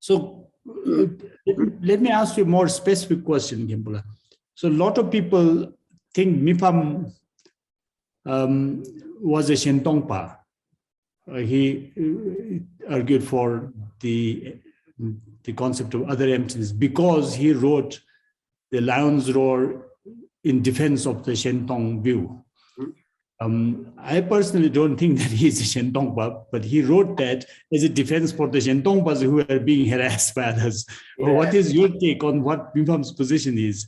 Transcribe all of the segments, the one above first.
So let me ask you a more specific question, Khenpo. So a lot of people think Mipam was a Shentongpa. He argued for the concept of other emptiness because he wrote the Lion's Roar in defense of the Shentong view. I personally don't think that he's a Shentongpa, but he wrote that as a defense for the Shentongpas who are being harassed by others. Yeah. What is your take on what Mipam's position is?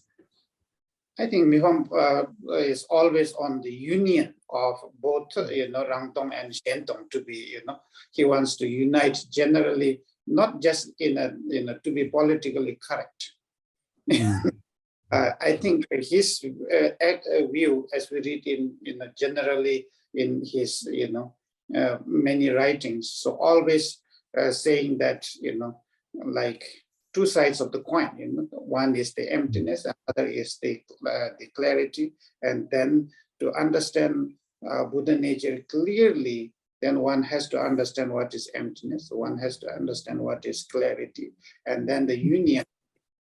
I think Mipam is always on the union of both, Rangtong and Shentong to be, he wants to unite generally, not just to be politically correct. I think his view, as we read generally in his, many writings, so always saying that, like two sides of the coin, one is the emptiness, and other is the clarity, and then to understand Buddha nature clearly, then one has to understand what is emptiness, one has to understand what is clarity, and then the union of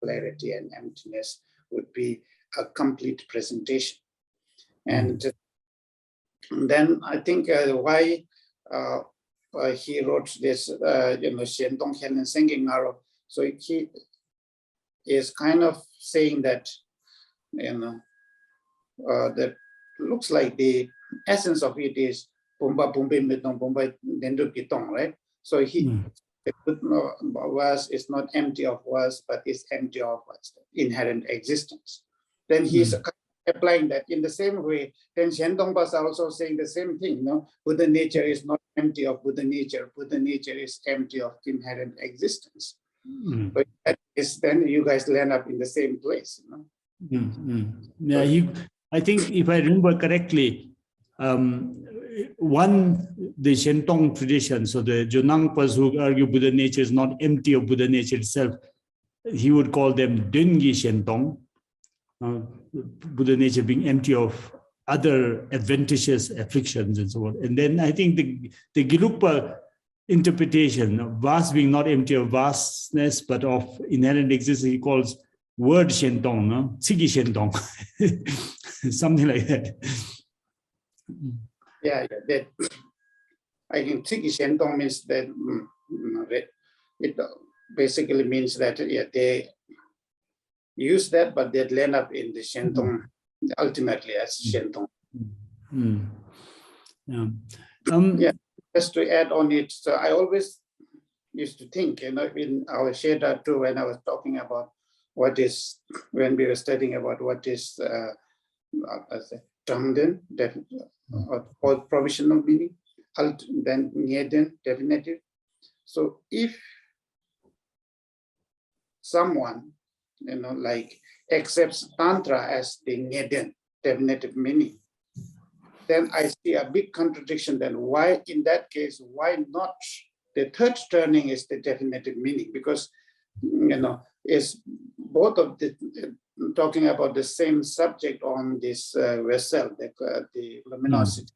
clarity and emptiness would be a complete presentation. And then I think why he wrote this, Shentong Hen and Senging Naro. So he is kind of saying that, that looks like the essence of it is Pumba Pumbim Mitong Pumba Dendu Pitong, right? So he was is not empty of was, but is empty of inherent existence. Then he's applying that in the same way. Then Shentongpas are also saying the same thing. Buddha nature is not empty of Buddha nature. Buddha nature is empty of inherent existence. So that is, then you guys land up in the same place. Yeah, I think if I remember correctly, the Shentong tradition, so the Jonangpas who argue Buddha nature is not empty of Buddha nature itself, he would call them Döngi Shentong, Buddha nature being empty of other adventitious afflictions and so on. And then I think the Gelugpa interpretation, vast being not empty of vastness, but of inherent existence, he calls word Shentong, no? Tsigi Shentong, something like that. Yeah, that I think Tsigi Shentong means that it basically means that they use that, but they land up in the Shentong ultimately as Shentong. Just to add on it, so I always used to think, in our Sheda too, when I was talking about what is, when we were studying about what is Tangden, or provisional meaning, then Nyeden, definitive. So if someone, like accepts Tantra as the Nyeden, definitive meaning, then I see a big contradiction. Then why, in that case, why not the third turning is the definitive meaning? Because, is both of the talking about the same subject on this vessel, the luminosity.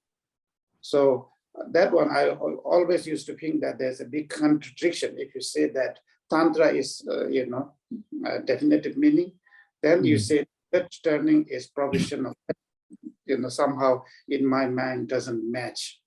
So that one, I always used to think that there's a big contradiction. If you say that Tantra is, definitive meaning, then you say third turning is provisional. Somehow in my mind doesn't match.